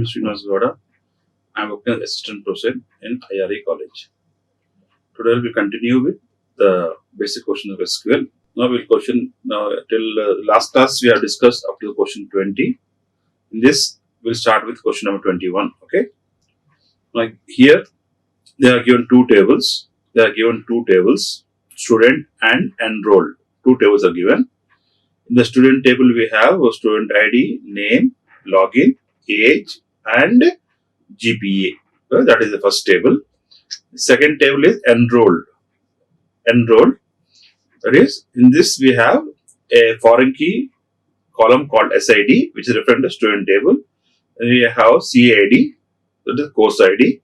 name is Srinivas. I am working as assistant professor in IARE college. Today we will continue with the basic question of SQL. Now we'll question till last class we have discussed up to question 20. In this we'll start with question number 21. Okay. Like here they are given two tables. Student and enrolled. Two tables are given. In the student table we have a student ID, name, login, age and GPA. That is the first table. Second table is enrolled. That is, in this we have a foreign key column called SID, which is referred to student table. Then we have CID, that is course ID,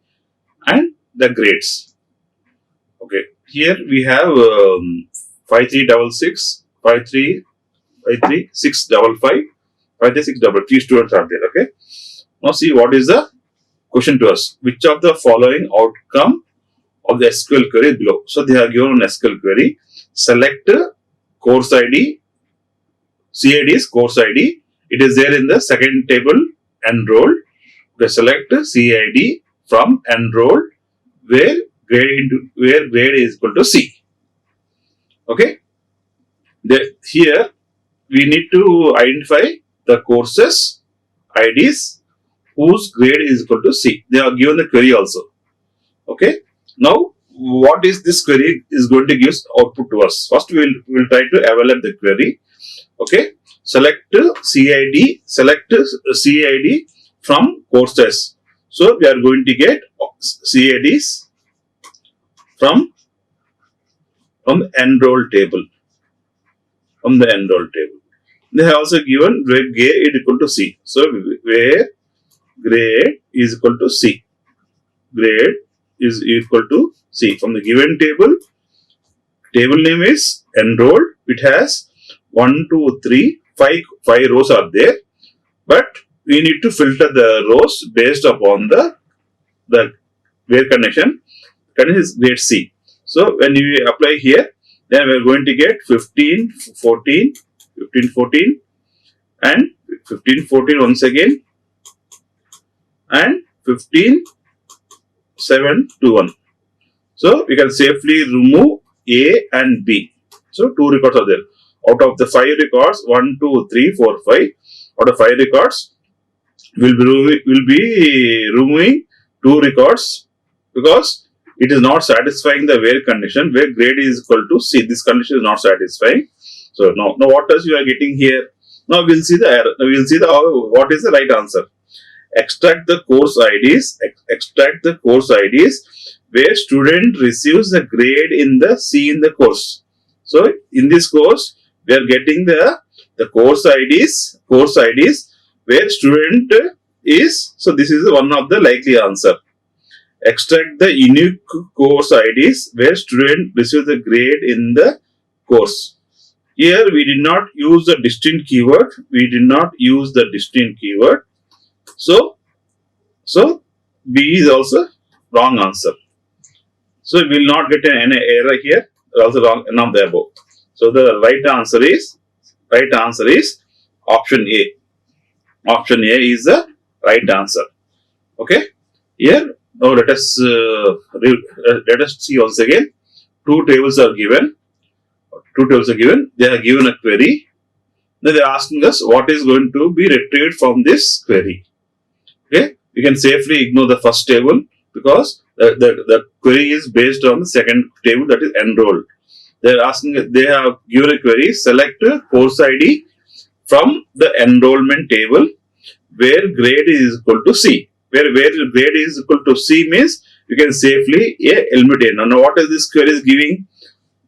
and the grades. Okay, here we have 5366, 655, 53633 students are there. Okay. Now see what is the question to us. Which of the following outcome of the SQL query below? So they are given an SQL query. Select course ID. CID is course ID. It is there in the second table, enrolled. Okay, select CID from enrolled where grade is equal to C. Okay. Here we need to identify the courses IDs whose grade is equal to C. They are given the query also. Okay. Now, what is this query is going to give output to us? First, we will try to evaluate the query. Okay. Select CID from courses. So, we are going to get CIDs from the enrolled table. They have also given where grade is equal to C. So, where grade is equal to C. Grade is equal to C. From the given table name is enrolled. It has 1, 2, 3, 5 rows are there. But we need to filter the rows based upon the where condition. Condition is grade C. So, when we apply here, then we are going to get 15, 14 and 15, 14 once again and 15, 7 to 1. So, we can safely remove A and B. So, 2 records are there. Out of the 5 records, 1, 2, 3, 4, 5. Out of 5 records, we will be removing 2 records because it is not satisfying the where condition, where grade is equal to C. This condition is not satisfying. So, now what else you are getting here? Now, we will see the error. We will see what is the right answer. Extract the course IDs where student receives the grade in the C in the course. So, in this course, we are getting the course IDs where student is. So, this is one of the likely answer. Extract the unique course IDs where student receives the grade in the course. Here we did not use the distinct keyword. So B is also wrong answer. So we will not get an error here. Also wrong, none of the above. So the right answer is option A. Option A is the right answer. Okay. Here now let us see once again. Two tables are given. They are given a query. Then they are asking us what is going to be retrieved from this query. Okay, we can safely ignore the first table because the query is based on the second table, that is enrolled. They are asking. They have given a query. Select course ID from the enrollment table where grade is equal to C. Where grade is equal to C means you can safely eliminate. Now, what is this query is giving?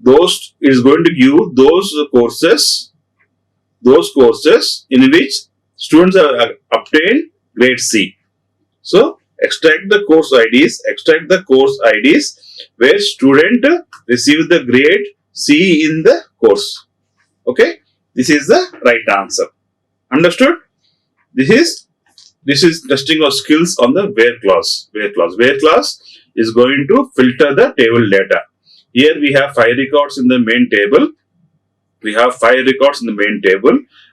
Those is going to give those courses in which students have obtained grade C. So, extract the course IDs where student receives the grade C in the course. Okay, this is the right answer. Understood? This is testing of skills on the where clause. Where clause is going to filter the table data. Here we have 5 records in the main table.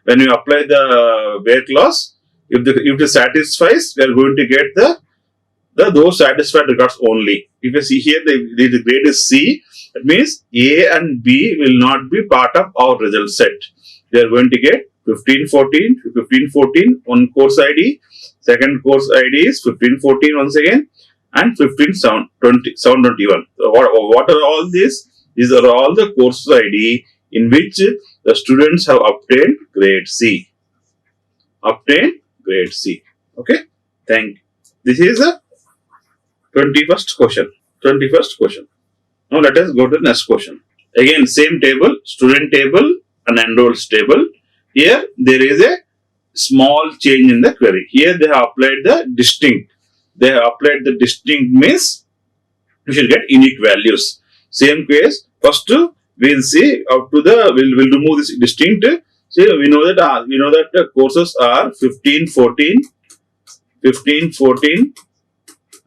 When you apply the where clause, If it satisfies, we are going to get those satisfied records only. If you see here, the grade is C. That means A and B will not be part of our result set. We are going to get 1514, one course ID, second course ID is 1514 once again, and 721. So what are all these? These are all the course ID in which the students have obtained grade C. Okay. Thank you. This is the 21st question. Now let us go to the next question. Again, same table, student table and enrolled table. Here there is a small change in the query. Here they have applied the distinct. They have applied the distinct means you should get unique values. Same case. First we'll see up to the we'll remove this distinct. See, we know that the courses are 15, 14,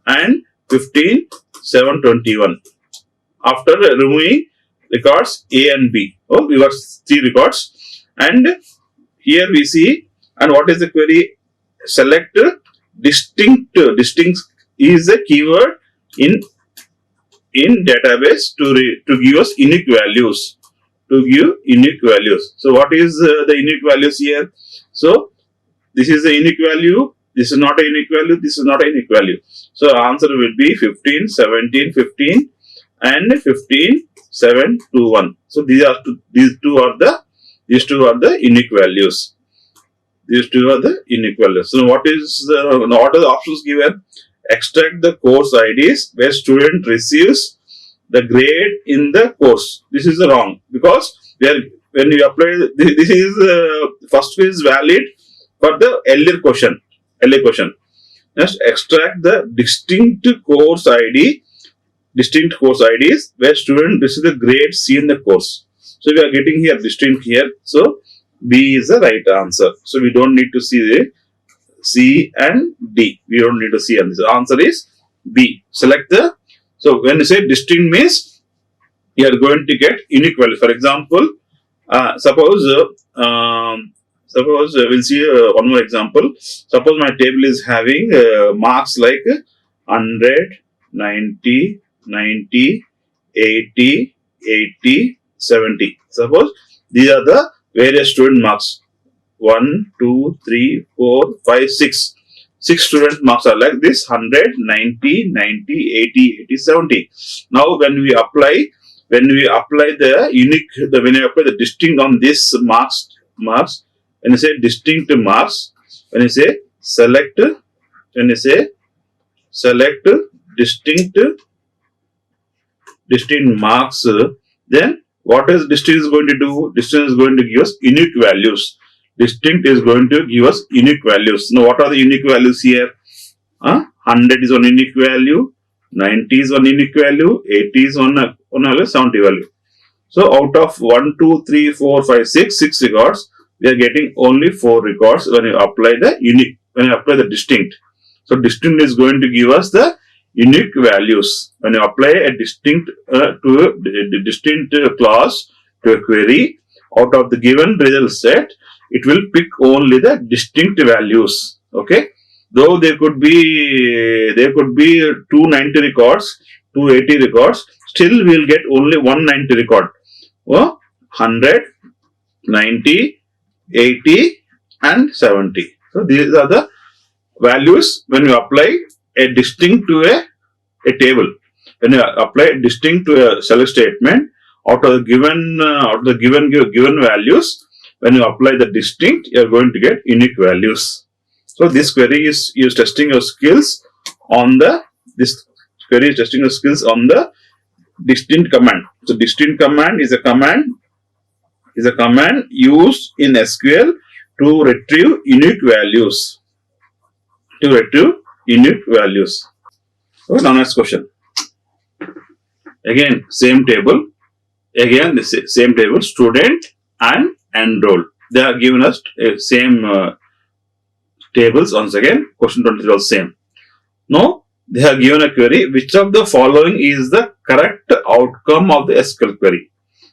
and 15, 7, 21. After removing records A and B, we got 3 records, and here we see, and what is the query? Select distinct. Distinct is a keyword in database to give us unique values. So what is the unique values here? So this is a unique value. This is not a unique value. This is not a unique value. So answer will be 15, 17, 15, and 15, 7, 2, 1. So these two are the unique values. So what are the options given? Extract the course IDs where student receives the grade in the course. This is wrong, because when you apply this is first is valid for the earlier question. Just extract the distinct course IDs where student receives the grade C in the course. So we are getting here distinct here. So B is the right answer. So we don't need to see the C and D. We don't need to see, and the answer is B. Select the. So when you say distinct means you are going to get unique value. For example, suppose we'll see one more example. Suppose my table is having marks like 100, 90, 90, 80, 80, 70. Suppose these are the various student marks. 1, 2, 3, 4, 5, 6. 6 student marks are like this: 100, 90, 90, 80, 80, 70. Now when we apply the unique, when you apply the distinct on this marks, when you say distinct marks, when you say select distinct marks, then what is distinct is going to do? Distinct is going to give us unique values. Distinct is going to give us unique values. Now, what are the unique values here? 100 is one unique value, 90 is one unique value, 80 is one 70 value. So, out of 1, 2, 3, 4, 5, 6 records, we are getting only 4 records when you apply the distinct. So, distinct is going to give us the unique values. When you apply a distinct clause to a query, out of the given result set, it will pick only the distinct values. Okay, though there could be 290 records, 280 records, still we will get only 190 record. 100, 90, 80, and 70. So these are the values when you apply a distinct to a table. When you apply a distinct to a select statement, out of the given values, when you apply the distinct, you are going to get unique values. So this query is testing your skills on the distinct command. So distinct command is a command used in SQL to retrieve unique values. Okay, now next question. Again, same table. Student and enrolled. They are given us same tables once again. Question 23 was same. Now they have given a query. Which of the following is the correct outcome of the SQL query?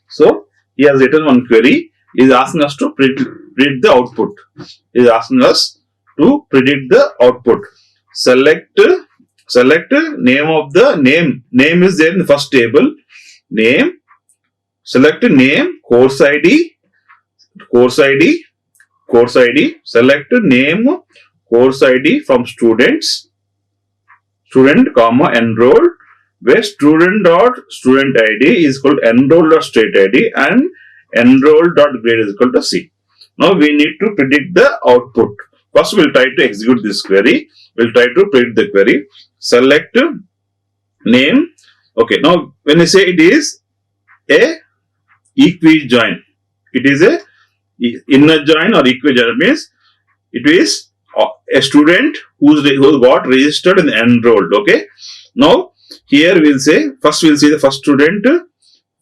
So he has written one query. He is asking us to print the output. He is asking us to predict the output. Select name of the name is there in the first table. Name, select name, course ID, select name, course ID from student, comma enrolled, where student ID is equal to enrolled.state ID and enrolled.grade is equal to C. Now we need to predict the output. First we'll try to execute this query. We'll try to predict the query. Select name. Okay, now when I say it is a equi-join, it is a inner join or equi-join, means it is a student who got registered and enrolled. Okay, now here we'll say, first we'll see the first student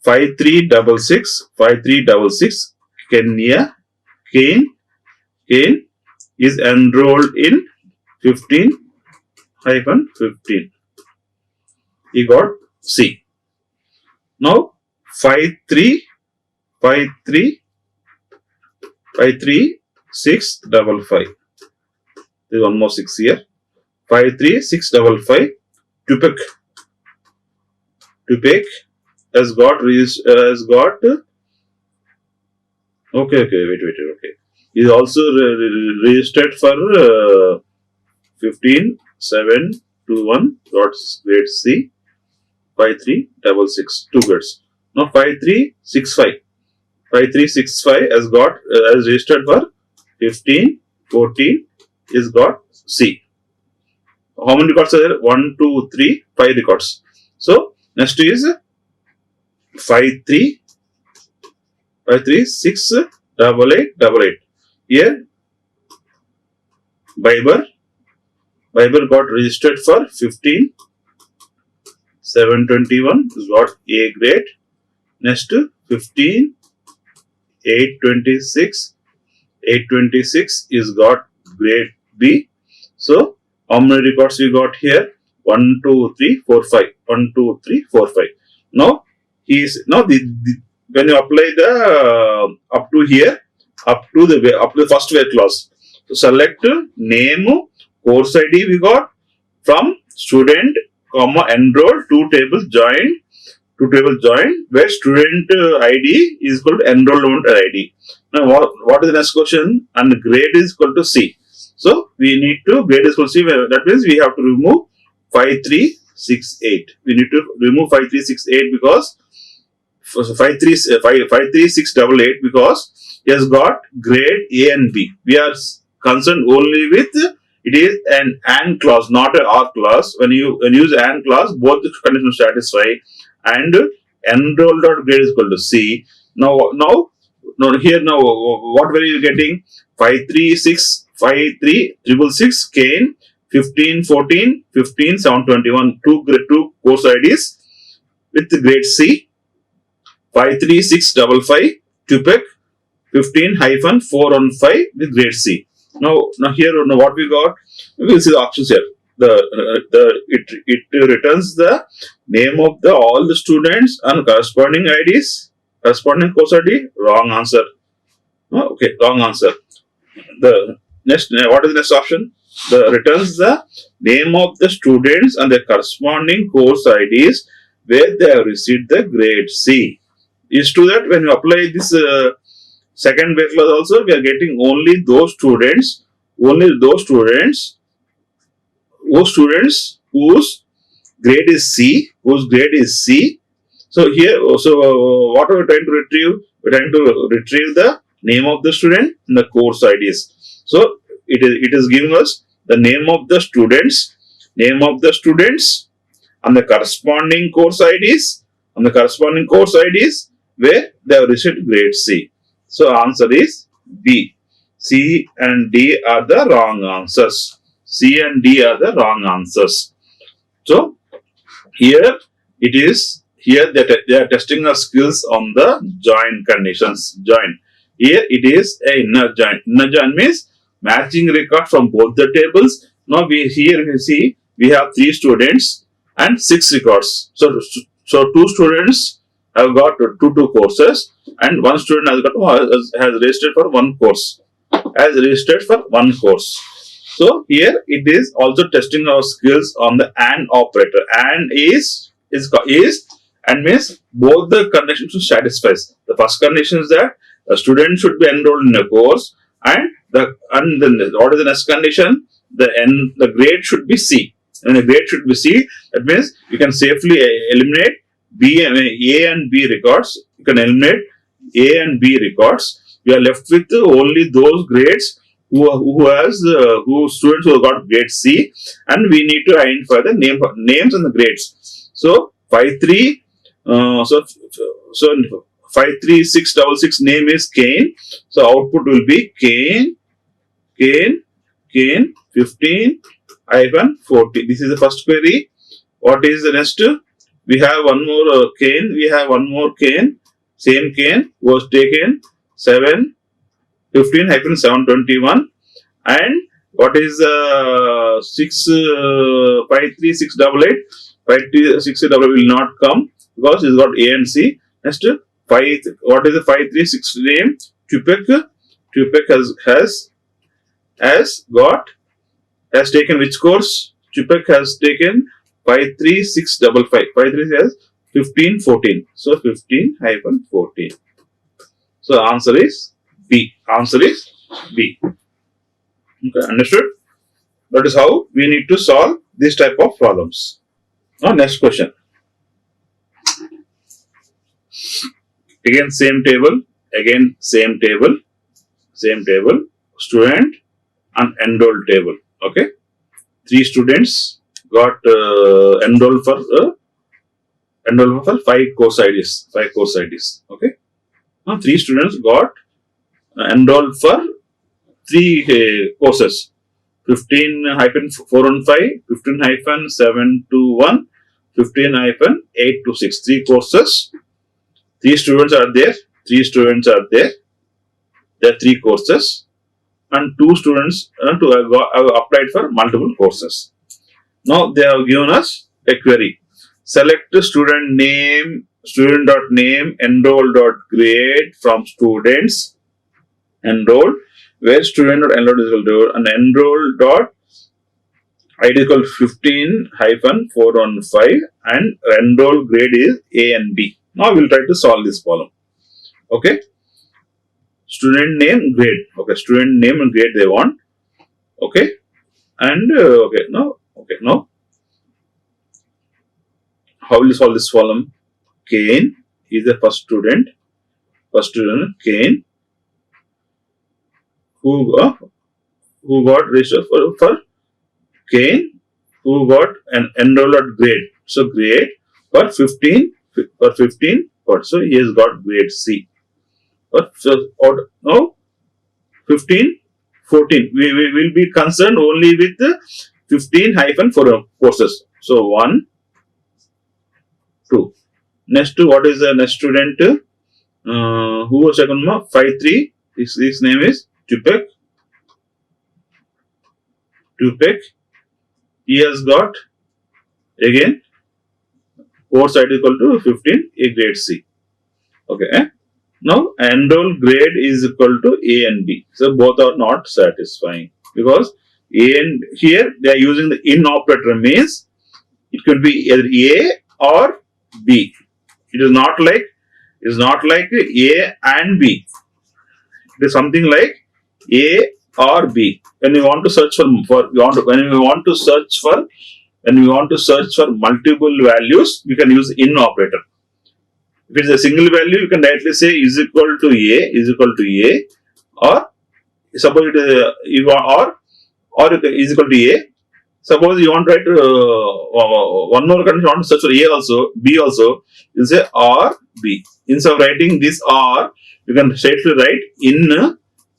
5366 Kenya Kane is enrolled in 15-15. He got C. Now 53655. There is one more 6 here. 53655. Tupek has got okay. He is also registered for 15-721 grade C. 5366, 2 grades. Now 5365 has registered for 15-14 is got C. How many records are there? 1, 2, 3, 5 records. So next is 5368888. Here Biber got registered for 15-721 is got A grade. Next 15-826 is got grade B. So how many records we got here? 1, 2, 3, 4, 5. 1, 2, 3, 4, 5. Now when you apply the up to the first where clause. So select name, course ID we got from student, comma enrolled, two tables joined, where student ID is equal to enrollment ID. Now what is the next question? And grade is equal to C. So we need to grade is equal to C. That means we have to remove 5368. We need to remove 5368 because 53688 because he has got grade A and B. We are concerned only with it is an AND clause, not an OR clause. When you use AND clause, both the conditions satisfy and enroll.grade is equal to C. Now here what were you getting? 53656 Kane 15-14 15-721 two course IDs with grade C. 53655 Tupek 15-415 with grade C. Now here what we got, we will see the options here. It returns the name of all the students and corresponding IDs, corresponding course ID. Wrong answer. Okay, wrong answer. The next, what is the next option? Returns the name of the students and their corresponding course IDs where they have received the grade C. Is to that when you apply this second base clause also, we are getting only those students whose grade is C, So here, what are we trying to retrieve? We are trying to retrieve the name of the student and the course IDs. So it is giving us the name of the students, and the corresponding course IDs, where they have received grade C. So answer is B. C and D are the wrong answers. So here they are testing our skills on the join conditions. Here it is a inner join. Inner join means matching record from both the tables. Now we see we have 3 students and 6 records. So 2 students have got two courses and 1 student has registered for one course. So here it is also testing our skills on the AND operator. AND is and means both the conditions should satisfy. The first condition is that a student should be enrolled in a course, and then what is the next condition? The grade should be C. And the grade should be C. That means you can safely eliminate A and B records. You can eliminate A and B records. We are left with only those grades who students who have got grade C, and we need to identify the names and the grades. So 53666 name is Kane. So output will be Kane 15-14. This is the first query. What is the next? We have one more Kane. We have one more Kane. Same Kane was taken 15-721. And what is 53688? 53688 will not come because it's got A and C. Next, what is the 536 name? Tupek has taken which course? Tupek has taken 53655. 536 has 15-14. So 15-14. So answer is B. Answer is B. Okay, understood? That is how we need to solve this type of problems. Now next question. Again same table. Student and enrolled table. Okay. 3 students got enrolled for 5 course IDs. Okay. Now 3 students got enrolled for 3 courses. 15-415, 15-721, 15-826. 3 courses. 3 students are there. There are 3 courses, and 2 students have applied for multiple courses. Now they have given us a query. Select student name, student.name, enroll.grade from students enrolled, where student.enrolled is equal to and enroll.id is equal to 15-415 and enroll grade is A and B. Now we will try to solve this problem. Okay. Student name, grade. Okay, student name and grade they want. Okay. And now how will you solve this problem? Kane is the first student. Kane, who got registered for Kane, who got an enrolled at grade. So grade for 15. So he has got grade C. But now 15-14. We will be concerned only with 15-4 courses. So 1, 2. Next, what is the next student? Who was second? 5-3. His name is Tupek. He has got again course ID equal to 15, A grade C. Okay. Now enroll grade is equal to A and B. So both are not satisfying because A and here they are using the in operator, means it could be either A or B. It is not like A and B. It is something like A or B. When we want to search for multiple values, we can use in operator. If it is a single value, you can directly say is equal to A, or suppose it is is equal to A. Suppose you want to write one more condition, you want to search for A also, B also, you say or B. Instead of writing this or, you can straightly write in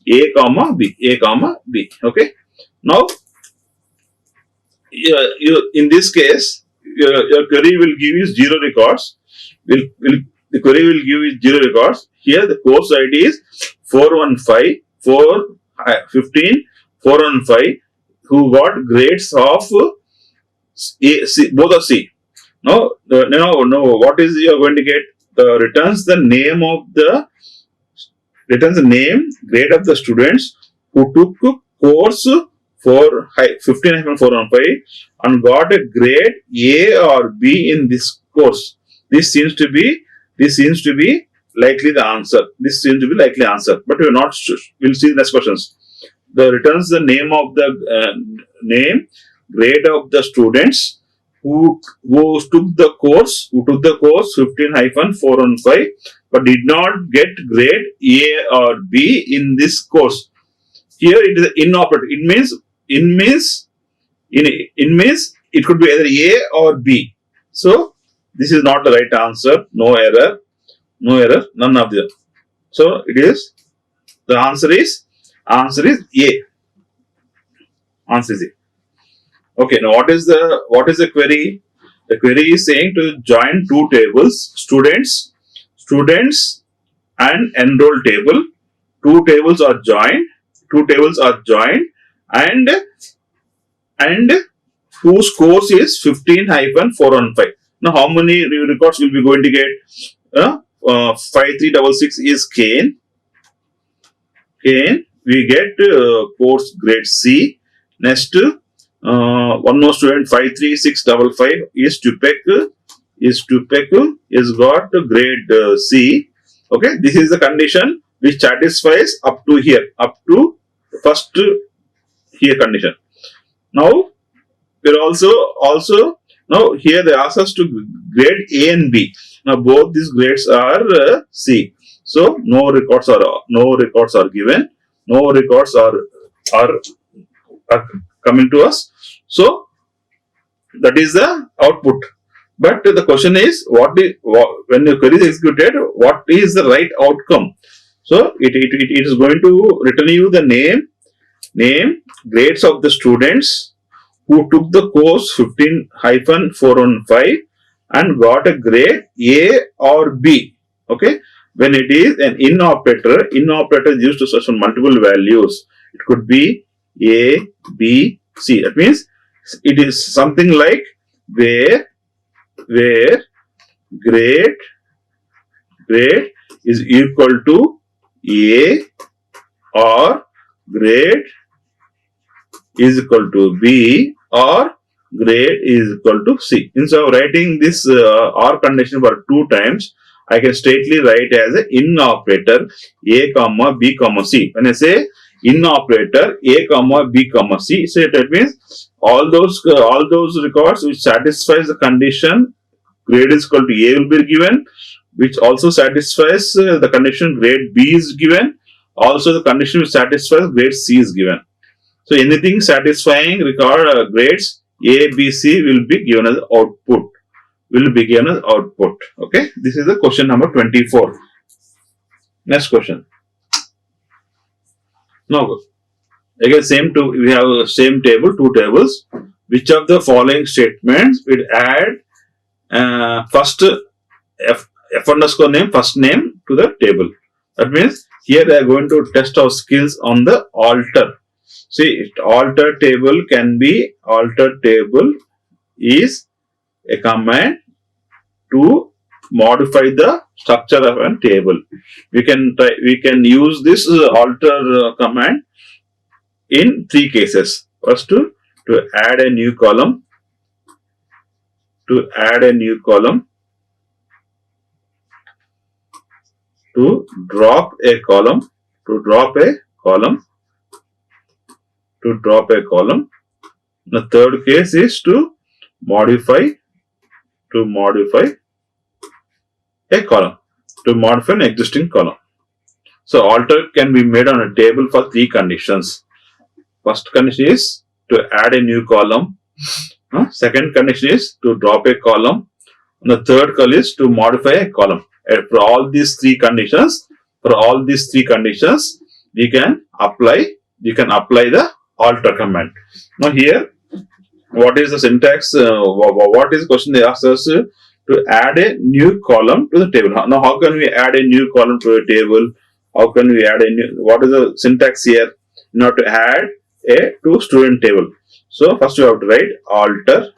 A comma B. Okay. Now, in this case, your query will give you 0 records. The query will give you 0 records. Here the course ID is 415, who got grades of A, C, both of C. Now, what is you are going to get? Returns the name, grade of the students who took course 15-415 and got a grade A or B in this course. This seems to be likely the answer. This seems to be likely answer, but we are not sure. We'll see the next questions. The returns the name of the grade of the students who took the course 15-415 but did not get grade A or B in this course. Here it is inoperative. It means it could be either A or B. So this is not the right answer. No error. None of them. So it is the answer is A. Answer is A. Okay. Now what is the query? The query is saying to join two tables: students and enroll table. Two tables are joined, and whose course is 15-415. Now, how many records will be going to get? 5366 is Kane. We get course grade C. Next, one more student 53655 is Tupek. Is got grade C. Okay, this is the condition which satisfies up to first here condition. Now we're also now here they ask us to grade A and B. Now both these grades are C. So no records are given. No records are coming to us. So that is the output. But the question is, when the query is executed, what is the right outcome? So it is going to return you the name, grades of the students who took the course 15-415 and got a grade A or B. Okay. When it is an in operator is used to search for multiple values. It could be A, B, C. That means it is something like where grade is equal to A or grade is equal to B or grade is equal to C. Instead of writing this OR condition for 2 times, I can straightly write as an in operator A comma B comma C. When I say in operator A comma B comma C, so that means all those records which satisfies the condition grade is equal to A will be given, which also satisfies the condition grade B is given. Also the condition which satisfies grade C is given. So anything satisfying record grades A, B, C will be given as output. Okay. This is the question number 24. Next question. Now again we have same table, 2 tables. Which of the following statements will add first F underscore name, first name to the table? That means here they are going to test our skills on the alter. See, alter table is a command to modify the structure of a table. We can use this alter command in 3 cases. First, to add a new column, to drop a column, The third case is to modify a column, to modify an existing column. So alter can be made on a table for 3 conditions. First condition is to add a new column. Second condition is to drop a column. And the third condition is to modify a column. And for all these 3 conditions, we can apply the alter command. Now here, what is the syntax? What is the question they asked us to add a new column to the table? Now how can we add a new column to a table? How can we add what is the syntax here? Now to add a to student table. So first we have to write alter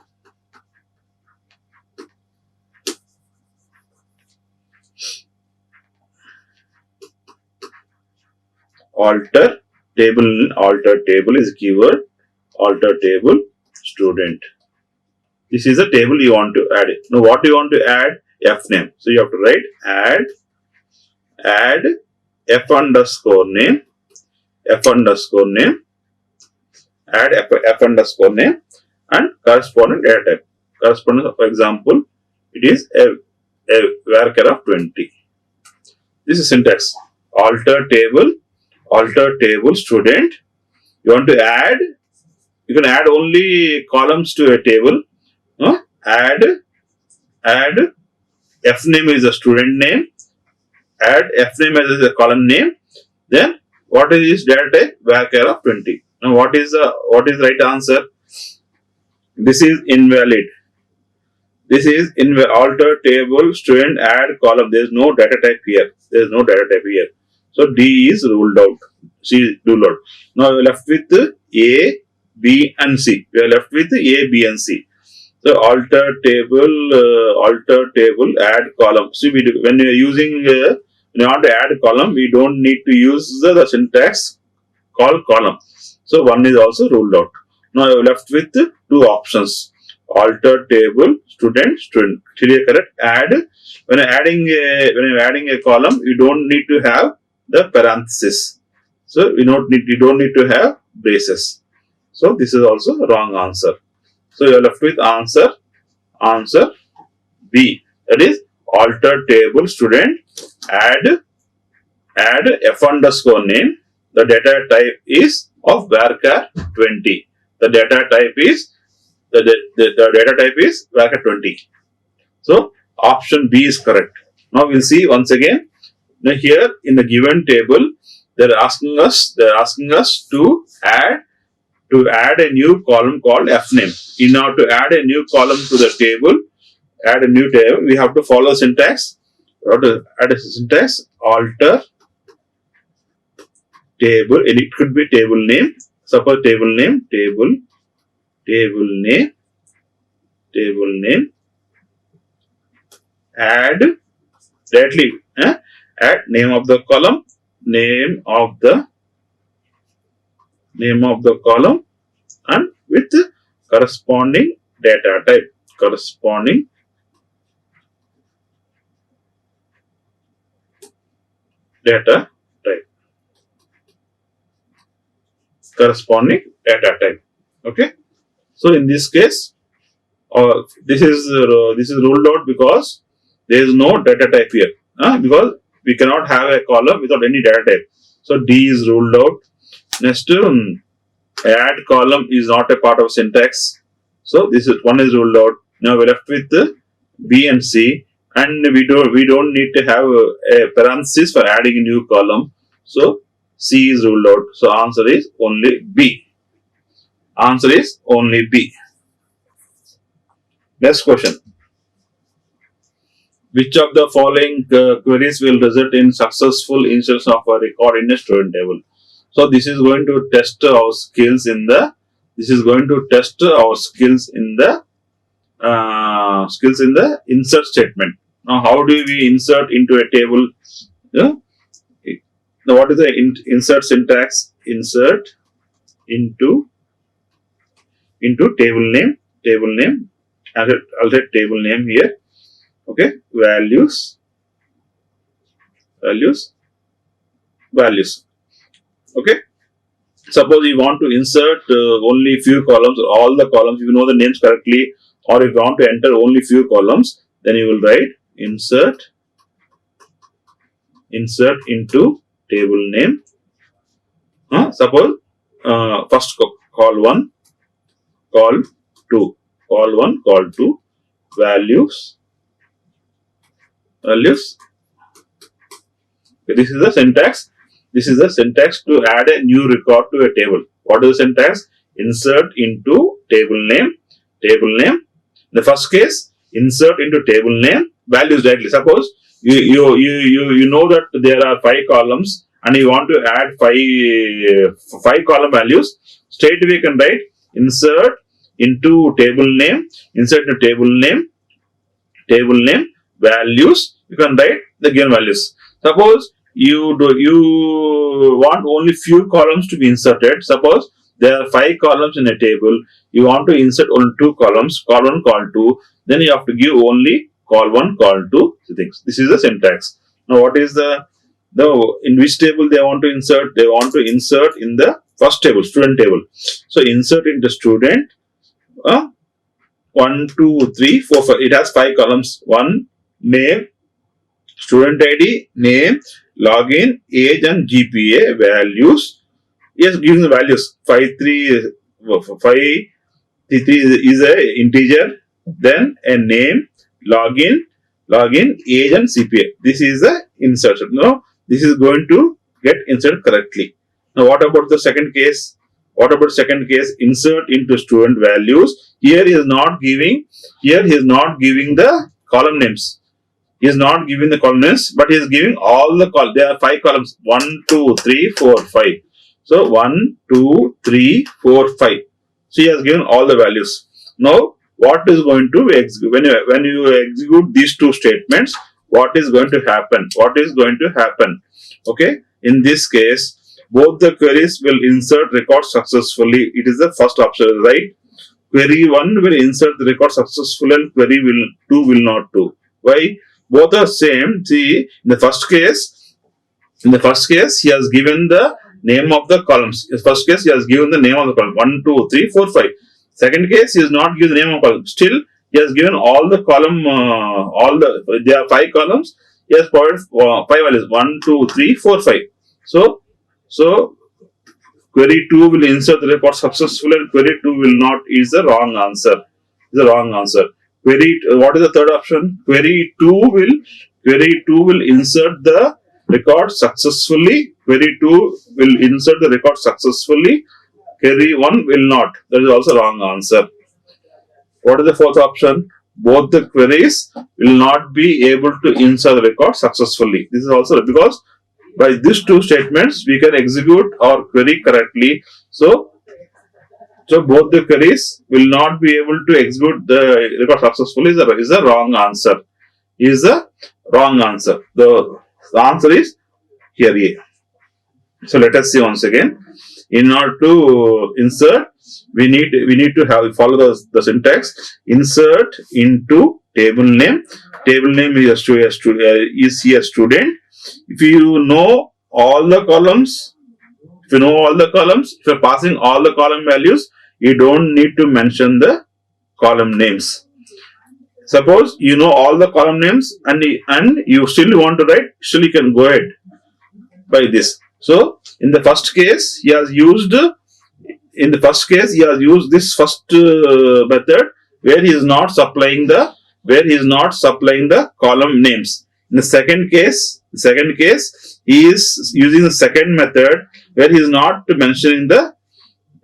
table is keyword. alter table student. This is a table you want to add it. Now what you want to add? F name. So you have to write add F underscore name, F underscore name, add F underscore name and corresponding data type. Corresponding, for example, it is a varchar of 20. This is syntax. Alter table student. You want to add, you can add only columns to a table. Add F name is a student name, add F name as a column name, then what is this data type? Varchar of 20. Now what is right answer? This is invalid. This is alter table student add column. There is no data type here. So D is ruled out. C is ruled out. Now we are left with A, B and C. So alter table add column. See, when you are using when you want to add column, we don't need to use the syntax called column. So one is also ruled out. Now you are left with two options. Alter table student. Clear, correct? Add. When you are adding a column, you don't need to have the parenthesis. So you don't need to have braces. So this is also wrong answer. So you are left with answer B. That is alter table student add F underscore name. The data type is of varchar 20. The data type is varchar 20. So option B is correct. Now we'll see once again. Now here in the given table, they're asking us to add a new column called F name. In order to add a new column to the table, we have to follow syntax. We have to add a syntax alter table, and it could be table name. Suppose table name, add directly add name of the column, and with corresponding data type, corresponding data type. Okay. So in this case, this is ruled out because there is no data type here. Because we cannot have a column without any data type. So D is ruled out. Next, add column is not a part of syntax. So this is one is ruled out. Now we're left with B and C, and we don't need to have a parenthesis for adding a new column. So C is ruled out. So answer is only B. Next question. Which of the following queries will result in successful insertion of a record in a student table? So this is going to test our skills in the insert statement. Now how do we insert into a table? Now what is the insert syntax? Insert into table name. I'll take table name here. Okay, values. Okay, suppose you want to insert only few columns or all the columns, if you know the names correctly, or if you want to enter only few columns, then you will write insert into table name. Suppose first call 1, call 2, values. Okay, this is the syntax. To add a new record to a table. What is the syntax? Insert into table name. The first case, insert into table name, values directly. Suppose you know that there are 5 columns and you want to add 5 column values. Straight away you can write insert into table name, values. You can write the given values. Suppose you want only few columns to be inserted. Suppose there are 5 columns in a table. You want to insert only 2 columns, call 1, call 2. Then you have to give only call 1, call 2 things. This is the syntax. Now, what is the in which table they want to insert? They want to insert in the first table, student table. So, insert into student. 1, 2, 3, 4, 5. It has 5 columns. 1, name, student ID, name, login, age, and GPA values. Yes, giving the values. 5, 3, 3 is a integer. Then a name, login, age, and CPA. This is the insertion. Now, this is going to get inserted correctly. Now, what about the second case? What about second case? Insert into student values. Here he is not giving. Here he is not giving the column names. He is not giving the column names, but he is giving all the columns. There are 5 columns. 1, 2, 3, 4, 5. So 1, 2, 3, 4, 5. So he has given all the values. Now, what is going to execute when you execute these 2 statements? What is going to happen? What is going to happen? Okay. In this case, both the queries will insert record successfully. It is the first option, right? Query 1 will insert the record successfully and query 2 will not do. Why? Both are same. See, in the first case, he has given the name of the columns. In the first case, he has given the name of the column. 1, 2, 3, 4, 5. Second case, he has not given the name of the column. Still, he has given all the column, there are 5 columns. He has provided 5 values. 1, 2, 3, 4, 5. So query 2 will insert the record successfully and query 2 will not is the wrong answer. Query, what is the third option? Query 2 will insert the record successfully. Query 2 will insert the record successfully. Query 1 will not. That is also wrong answer. What is the fourth option? Both the queries will not be able to insert the record successfully. This is also because by these 2 statements we can execute our query correctly. So both the queries will not be able to execute the record successfully is a wrong answer. The answer is here A. So let us see once again. In order to insert, we need to follow the syntax. Insert into table name. Table name is here student. If you know all the columns, if you are passing all the column values, you don't need to mention the column names. Suppose you know all the column names and you still want to write, still you can go ahead by this. So in the first case, he has used this first method where he is not supplying the column names. In the second case, he is using the second method where he is not mentioning the.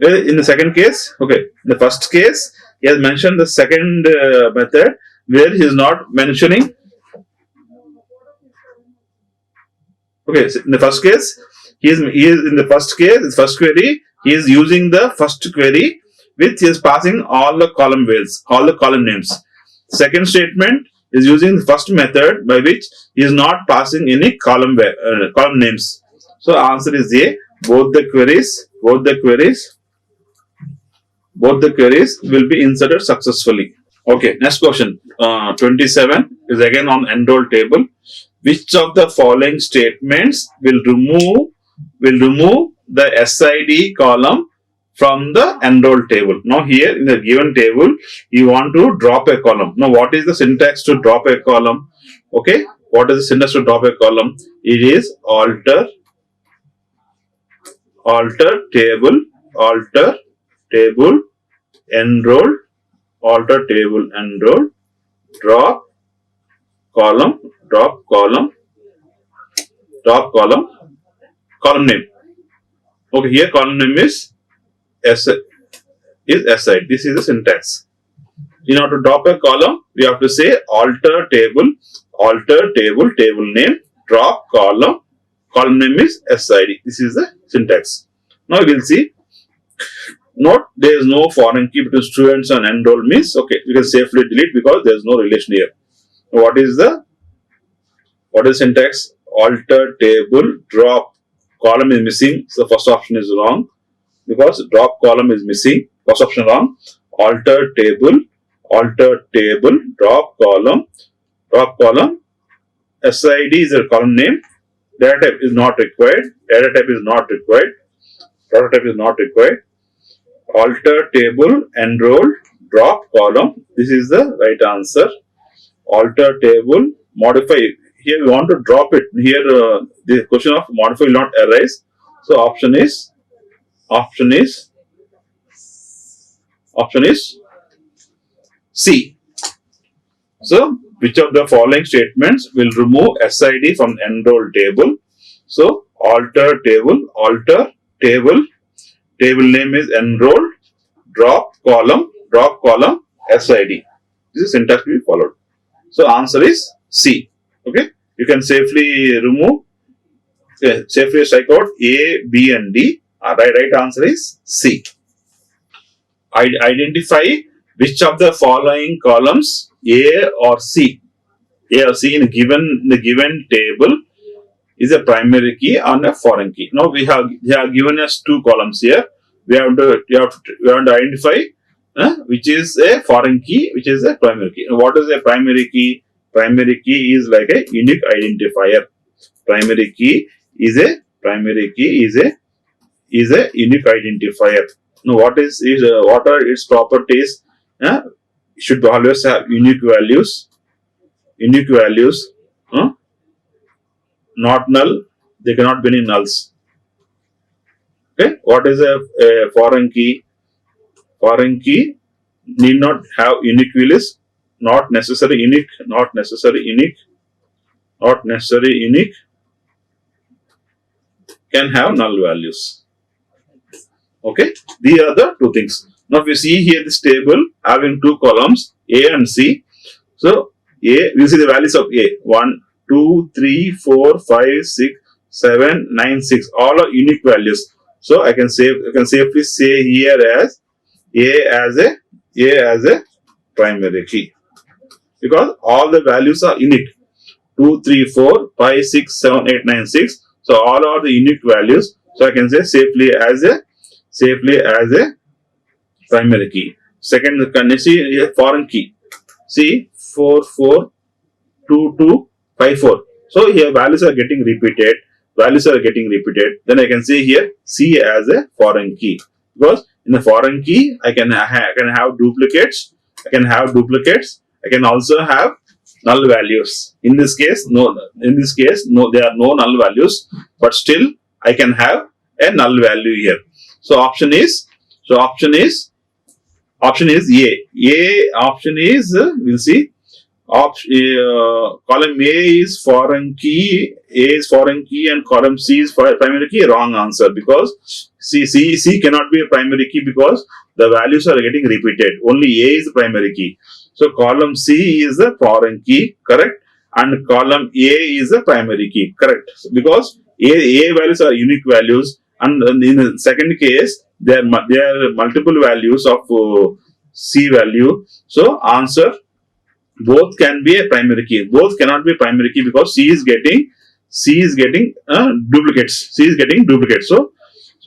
In the second case, okay. In the first case, he has mentioned the second method where he is not mentioning. Okay, so in the first case, he is in the first query, he is using the first query which is passing all the column values, all the column names. Second statement is using the first method by which he is not passing any column names. So answer is A. Both the queries will be inserted successfully. Okay, next question. 27 is again on enroll table. Which of the following statements will remove the SID column from the enroll table? Now here in the given table, you want to drop a column. Now what is the syntax to drop a column? Okay, what is the syntax to drop a column? It is alter table enroll, drop column name. Okay, here column name is SI. This is the syntax. In order to drop a column, we have to say alter table name, drop column name is SID. This is the syntax. Now we will see. Note there is no foreign key between students and enroll means okay, we can safely delete because there is no relation here. What is syntax? Alter table, drop column is missing, so the first option is wrong. because drop column is missing. First option wrong. Alter table, drop column, SID is a column name. Data type is not required. Data type is not required. Data type is not required. Alter table, enroll, drop column. This is the right answer. Alter table, modify. Here we want to drop it. Here the question of modify will not arise. So option is C. So which of the following statements will remove SID from enroll table? So alter table name is enroll, drop column, SID. This is syntax to be followed. So answer is C. Okay, you can safely remove, safely strike out A, B, and D. Right answer is C. Identify which of the following columns A or C in the given table is a primary key and a foreign key. Now they have given us two columns here. We have to identify which is a foreign key, which is a primary key. What is a primary key? Primary key is like a unique identifier. Primary key is a unique identifier. Now what are its properties? Should always have unique values. Not null. They cannot be any nulls. Okay. What is a foreign key? Foreign key need not have unique values. Not necessary unique. Can have null values. Okay. These are the two things. Now if you see here this table having two columns A and C. So A, we see the values of A. 1, 2, 3, 4, 5, 6, 7, 9, 6. All are unique values. So I can safely say here as A as a primary key. Because all the values are unique. 2, 3, 4, 5, 6, 7, 8, 9, 6. So all are the unique values. So I can say safely as a primary key. Second, can you see a foreign key? See 4, 4, 2, 2, 5, 4. So here values are getting repeated. Then I can say here C as a foreign key. Because in the foreign key, I can have duplicates. I can also have null values. In this case, no. There are no null values. But still, I can have a null value here. So option is A. Option is we'll see. Column A is foreign key, and column C is primary key. Wrong answer, because C cannot be a primary key because the values are getting repeated. Only A is the primary key. So column C is the foreign key, correct, and column A is the primary key, correct, because A values are unique values, and in the second case there are multiple values of C value. So answer, both can be a primary key. Both cannot be primary key because C is getting duplicates. So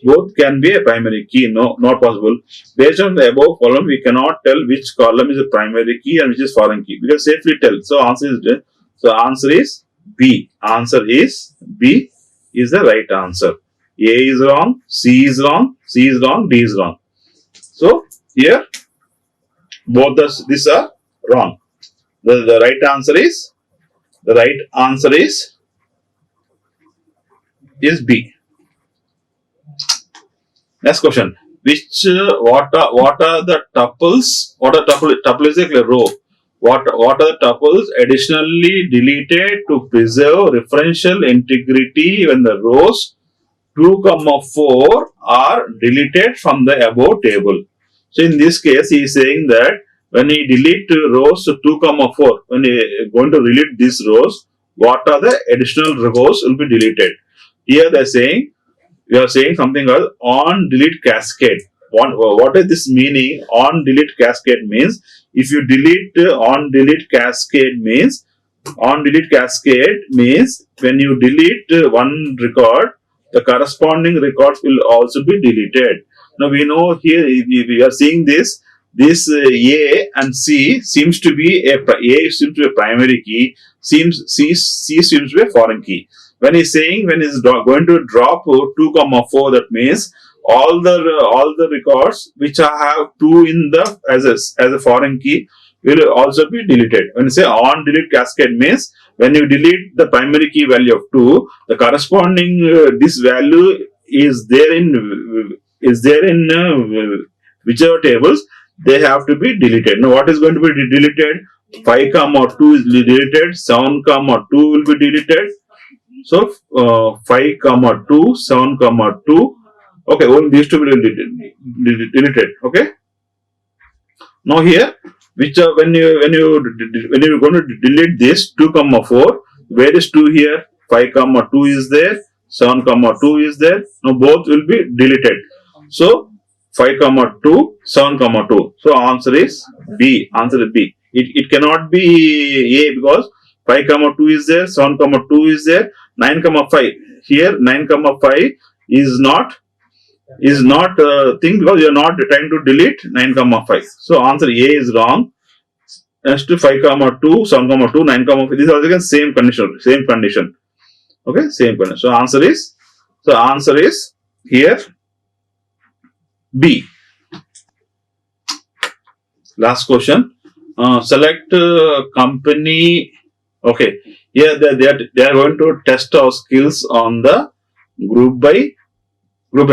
both can be a primary key. No, not possible. Based on the above column, we cannot tell which column is a primary key and which is foreign key. We can safely tell. So answer is B. Answer is B is the right answer. A is wrong, C is wrong, D is wrong. So here both these are wrong. The right answer is B. Next question. What are the tuples? Tuple is a row. What are the tuples additionally deleted to preserve referential integrity when the rows 2, 4 are deleted from the above table? So in this case, he is saying that when he delete rows 2, 4, when he is going to delete these rows, what are the additional rows will be deleted? Here we are saying something called on delete cascade. What is this meaning? On delete cascade means, if you delete on delete cascade means when you delete one record, the corresponding records will also be deleted. Now we know here we are seeing this. This A and C seems to be A seems to be a primary key. C seems to be a foreign key. When he's saying when he's going to drop 2,4, that means all the records which have 2 in the as a foreign key will also be deleted. When you say on delete cascade means when you delete the primary key value of 2, the corresponding this value is there in whichever tables, they have to be deleted. Now what is going to be deleted? 5, 2 is deleted, 7, 2 will be deleted. So 5, 2, 7, 2. Okay, only these two will be deleted. Okay. Now here, which when you're going to delete this 2, 4, where is 2 here? 5, 2 is there. 7, 2 is there. Now both will be deleted. So 5, 2, 7, 2. So answer is B. Answer is B. It cannot be A because 5, 2 is there. 7, 2 is there. 9, 5. Here 9, 5 is not thing because you are not trying to delete 9, 5. So answer A is wrong. Next to 5, 2, 7, 2, 9, 5. This is also again same condition. Okay, same condition. So answer is here B. Last question. Select company. Okay, here they are going to test our skills on the group by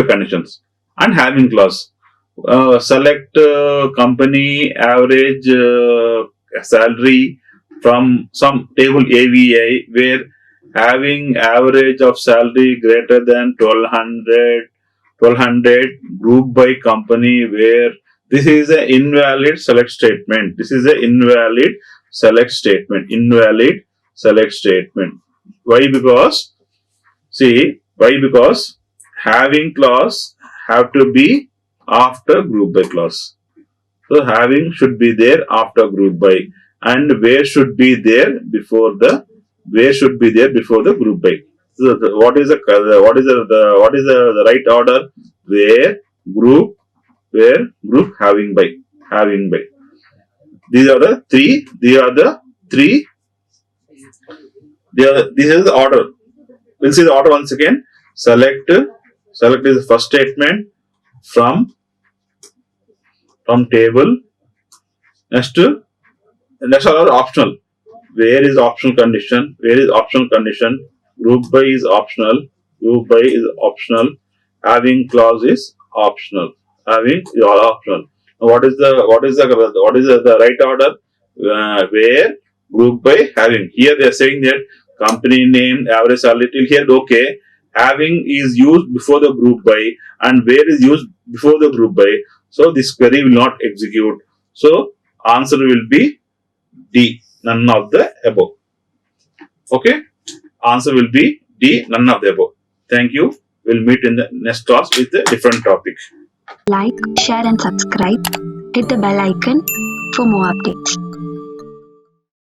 conditions and having clause. Select company average salary from some table AVI where having average of salary greater than 1200 group by company where this is an invalid select statement. This is an invalid select statement. Why? Because having clause have to be after group by clause. So having should be there after group by, and where should be there before the group by. So what is the right order? Where group having by. These are the three. This is the order. We'll see the order once again. Select is the first statement from table. Next are optional. Where is optional condition? Group by is optional. Having clause is optional. What is the right order? Where group by having. Here they are saying that company name, average salary till here. Okay, having is used before the group by and where is used before the group by. So this query will not execute. So answer will be D. None of the above. Okay, answer will be D. None of the above. Thank you. We'll meet in the next class with a different topic. Like, share and subscribe. Hit the bell icon for more updates.